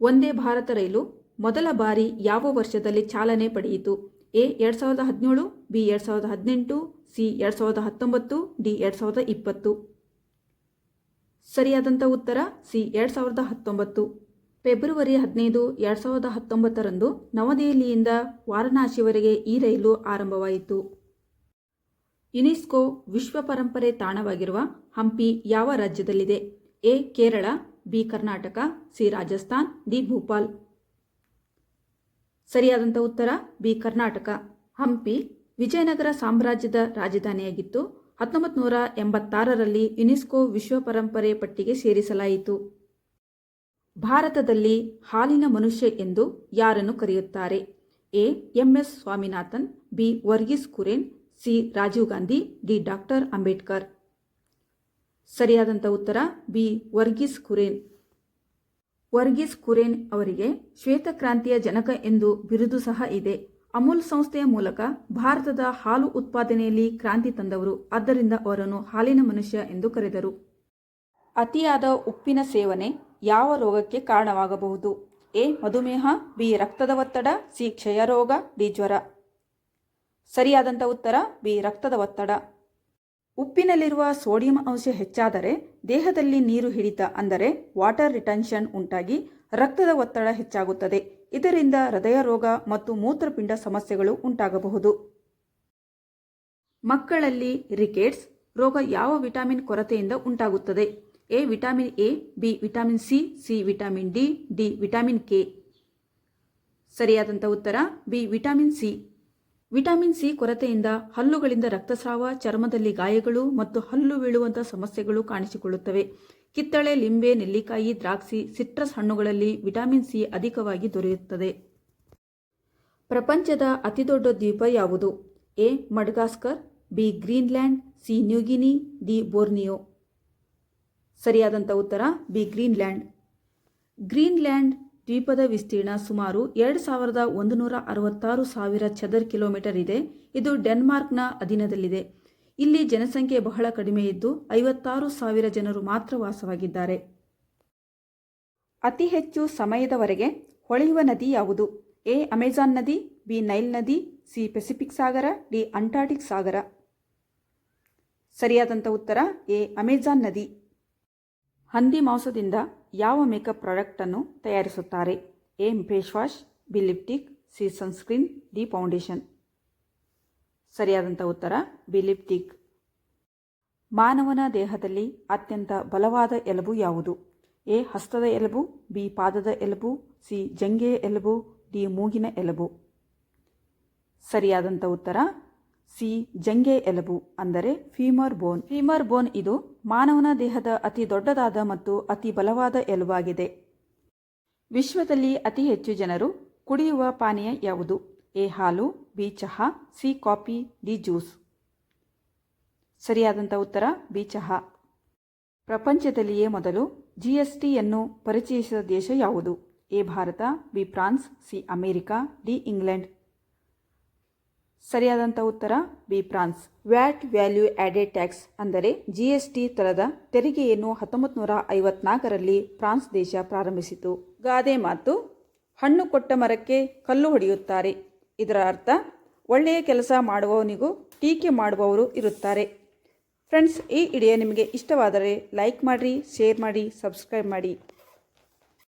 ವಂದೇ ಭಾರತ ರೈಲು ಮೊದಲ ಬಾರಿ ಯಾವ ವರ್ಷದಲ್ಲಿ ಚಾಲನೆ ಪಡೆಯಿತು? A 2017, B 2018, C 2019, D 2020. ಸರಿಯಾದಂಥ ಉತ್ತರ ಸಿ 2019. ಫೆಬ್ರವರಿ 15, 2019ರಂದು ನವದೆಹಲಿಯಿಂದ ವಾರಣಾಸಿವರೆಗೆ ಈ ರೈಲು ಆರಂಭವಾಯಿತು. ಯುನೆಸ್ಕೋ ವಿಶ್ವ ಪರಂಪರೆ ತಾಣವಾಗಿರುವ ಹಂಪಿ ಯಾವ ರಾಜ್ಯದಲ್ಲಿದೆ? A Kerala, B Karnataka, C Rajasthan, D Bhopal. ಸರಿಯಾದಂಥ ಉತ್ತರ ಬಿ ಕರ್ನಾಟಕ. ಹಂಪಿ ವಿಜಯನಗರ ಸಾಮ್ರಾಜ್ಯದ ರಾಜಧಾನಿಯಾಗಿತ್ತು. 1986ರಲ್ಲಿ ಯುನೆಸ್ಕೋ ವಿಶ್ವ ಪರಂಪರೆ ಪಟ್ಟಿಗೆ ಸೇರಿಸಲಾಯಿತು. ಭಾರತದಲ್ಲಿ ಹಾಲಿನ ಮನುಷ್ಯ ಎಂದು ಯಾರನ್ನು ಕರೆಯುತ್ತಾರೆ? A MS Swaminathan, B Varghese Kurien, C Rajiv Gandhi, D doctor Ambedkar. ಸರಿಯಾದಂಥ ಉತ್ತರ ಬಿ ವರ್ಗೀಸ್ ಕುರೇನ್. ವರ್ಗೀಸ್ ಕುರೇನ್ ಅವರಿಗೆ ಶ್ವೇತಕ್ರಾಂತಿಯ ಜನಕ ಎಂದು ಬಿರುದು ಸಹ ಇದೆ. ಅಮೂಲ್ ಸಂಸ್ಥೆಯ ಮೂಲಕ ಭಾರತದ ಹಾಲು ಉತ್ಪಾದನೆಯಲ್ಲಿ ಕ್ರಾಂತಿ ತಂದವರು. ಆದ್ದರಿಂದ ಅವರನ್ನು ಹಾಲಿನ ಮನುಷ್ಯ ಎಂದು ಕರೆದರು. ಅತಿಯಾದ ಉಪ್ಪಿನ ಸೇವನೆ ಯಾವ ರೋಗಕ್ಕೆ ಕಾರಣವಾಗಬಹುದು? ಎ ಮಧುಮೇಹ, ಬಿ ರಕ್ತದ ಒತ್ತಡ, ಸಿ ಕ್ಷಯರೋಗ, ಡಿ ಜ್ವರ. ಸರಿಯಾದಂಥ ಉತ್ತರ ಬಿ ರಕ್ತದ ಒತ್ತಡ. ಉಪ್ಪಿನಲ್ಲಿರುವ ಸೋಡಿಯಂ ಅಂಶ ಹೆಚ್ಚಾದರೆ ದೇಹದಲ್ಲಿ ನೀರು ಹಿಡಿತ ಅಂದರೆ ವಾಟರ್ ರಿಟೆನ್ಷನ್ ಉಂಟಾಗಿ ರಕ್ತದ ಒತ್ತಡ ಹೆಚ್ಚಾಗುತ್ತದೆ. ಇದರಿಂದ ಹೃದಯ ರೋಗ ಮತ್ತು ಮೂತ್ರಪಿಂಡ ಸಮಸ್ಯೆಗಳು ಉಂಟಾಗಬಹುದು. ಮಕ್ಕಳಲ್ಲಿ ರಿಕೆಟ್ಸ್ ರೋಗ ಯಾವ ವಿಟಮಿನ್ ಕೊರತೆಯಿಂದ ಉಂಟಾಗುತ್ತದೆ? A vitamin A, B vitamin C, C vitamin D, D vitamin K. ಸರಿಯಾದಂಥ ಉತ್ತರ B vitamin C. Vitamin C ಕೊರತೆಯಿಂದ ಹಲ್ಲುಗಳಿಂದ ರಕ್ತಸ್ರಾವ, ಚರ್ಮದಲ್ಲಿ ಗಾಯಗಳು ಮತ್ತು ಹಲ್ಲು ಬೀಳುವಂಥ ಸಮಸ್ಯೆಗಳು ಕಾಣಿಸಿಕೊಳ್ಳುತ್ತವೆ. ಕಿತ್ತಳೆ, ಲಿಂಬೆ, ನೆಲ್ಲಿಕಾಯಿ, ದ್ರಾಕ್ಷಿ, ಸಿಟ್ರಸ್ ಹಣ್ಣುಗಳಲ್ಲಿ ವಿಟಮಿನ್ ಸಿ ಅಧಿಕವಾಗಿ ದೊರೆಯುತ್ತದೆ. ಪ್ರಪಂಚದ ಅತಿದೊಡ್ಡ ದ್ವೀಪ ಯಾವುದು? A Madagascar, B Greenland, C New Guinea, D Borneo. ಸರಿಯಾದಂಥ ಉತ್ತರ ಬಿ ಗ್ರೀನ್ಲ್ಯಾಂಡ್. ಗ್ರೀನ್ಲ್ಯಾಂಡ್ ದ್ವೀಪದ ವಿಸ್ತೀರ್ಣ ಸುಮಾರು 2166,000 ಚದರ ಕಿಲೋಮೀಟರ್ ಇದೆ. ಇದು ಡೆನ್ಮಾರ್ಕ್ನ ಅಧೀನದಲ್ಲಿದೆ. ಇಲ್ಲಿ ಜನಸಂಖ್ಯೆ ಬಹಳ ಕಡಿಮೆ ಇದ್ದು 56,000 ಜನರು ಮಾತ್ರ ವಾಸವಾಗಿದ್ದಾರೆ. ಅತಿ ಹೆಚ್ಚು ಸಮಯದವರೆಗೆ ಹೊಳೆಯುವ ನದಿ ಯಾವುದು? ಎ ಅಮೆಜಾನ್ ನದಿ, ಬಿ ನೈಲ್ ನದಿ, ಸಿ ಪೆಸಿಫಿಕ್ ಸಾಗರ, ಡಿ ಅಂಟಾರ್ಟಿಕ್ ಸಾಗರ. ಸರಿಯಾದಂಥ ಉತ್ತರ ಎ ಅಮೆಜಾನ್ ನದಿ. ಹಂದಿ ಮಾಂಸದಿಂದ ಯಾವ ಮೇಕಪ್ ಪ್ರಾಡಕ್ಟನ್ನು ತಯಾರಿಸುತ್ತಾರೆ? A face wash, B lipstick, C sunscreen, D foundation. ಸರಿಯಾದಂಥ ಉತ್ತರ ಬಿ ಲಿಪ್ಟಿಕ್. ಮಾನವನ ದೇಹದಲ್ಲಿ ಅತ್ಯಂತ ಬಲವಾದ ಎಲುಬು ಯಾವುದು? ಎ ಹಸ್ತದ ಎಲುಬು, ಬಿ ಪಾದದ ಎಲುಬು, ಸಿ ಜಂಘೆಯ ಎಲುಬು, ಡಿ ಮೂಗಿನ ಎಲುಬು. ಸರಿಯಾದಂಥ ಉತ್ತರ ಸಿ ಜಂಘೆ ಎಲುಬು ಅಂದರೆ ಫೀಮರ್ ಬೋನ್. ಫೀಮರ್ ಬೋನ್ ಇದು ಮಾನವನ ದೇಹದ ಅತಿ ದೊಡ್ಡದಾದ ಮತ್ತು ಅತಿ ಬಲವಾದ ಎಲುಬಾಗಿದೆ. ವಿಶ್ವದಲ್ಲಿ ಅತಿ ಹೆಚ್ಚು ಜನರು ಕುಡಿಯುವ ಪಾನೀಯ ಯಾವುದು? ಎ ಹಾಲು, ಬಿ ಚಹಾ, ಸಿ ಕಾಫಿ, ಡಿ ಜ್ಯೂಸ್. ಸರಿಯಾದಂಥ ಉತ್ತರ ಬಿ ಚಹಾ. ಪ್ರಪಂಚದಲ್ಲಿಯೇ ಮೊದಲು GSTಯನ್ನು ಪರಿಚಯಿಸಿದ ದೇಶ ಯಾವುದು? A Bharat, B France, C America, D England. ಸರಿಯಾದಂಥ ಉತ್ತರ B France. Watt value added tax ಅಂದರೆ GST ತರದ ತೆರಿಗೆಯನ್ನು 1954ರಲ್ಲಿ ಫ್ರಾನ್ಸ್ ದೇಶ ಪ್ರಾರಂಭಿಸಿತು. ಗಾದೆ ಮಾತು, ಹಣ್ಣು ಕೊಟ್ಟ ಮರಕ್ಕೆ ಕಲ್ಲು ಹೊಡೆಯುತ್ತಾರೆ. ಇದರ ಅರ್ಥ ಒಳ್ಳೆಯ ಕೆಲಸ ಮಾಡುವವನಿಗೂ ಟೀಕೆ ಮಾಡುವವರು ಇರುತ್ತಾರೆ. ಫ್ರೆಂಡ್ಸ್, ಈ ವಿಡಿಯೋ ನಿಮಗೆ ಇಷ್ಟವಾದರೆ ಲೈಕ್ ಮಾಡಿರಿ, ಶೇರ್ ಮಾಡಿ, ಸಬ್ಸ್ಕ್ರೈಬ್ ಮಾಡಿ.